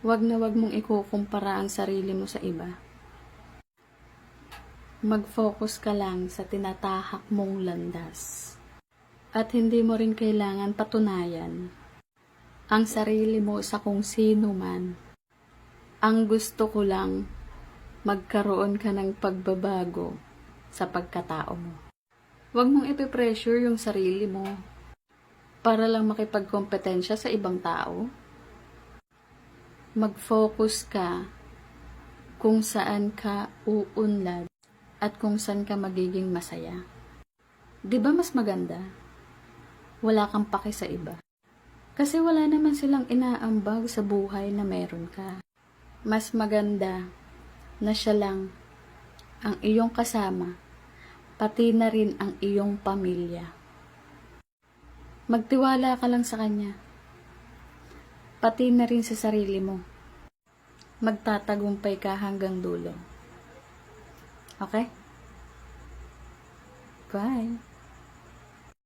Wag na wag mong ikukumpara ang sarili mo sa iba. Mag-focus ka lang sa tinatahak mong landas. At hindi mo rin kailangan patunayan ang sarili mo sa kung sino man. Ang gusto ko lang, magkaroon ka ng pagbabago sa pagkatao mo. Huwag mong ipipressure yung sarili mo para lang makipagkompetensya sa ibang tao. Mag-focus ka kung saan ka uunlad at kung saan ka magiging masaya. 'Di ba mas maganda? Wala kang paki sa iba. Kasi wala naman silang inaambag sa buhay na meron ka. Mas maganda na siya lang ang iyong kasama, pati na rin ang iyong pamilya. Magtiwala ka lang sa kanya, pati na rin sa sarili mo. Magtatagumpay ka hanggang dulo. Okay? Bye!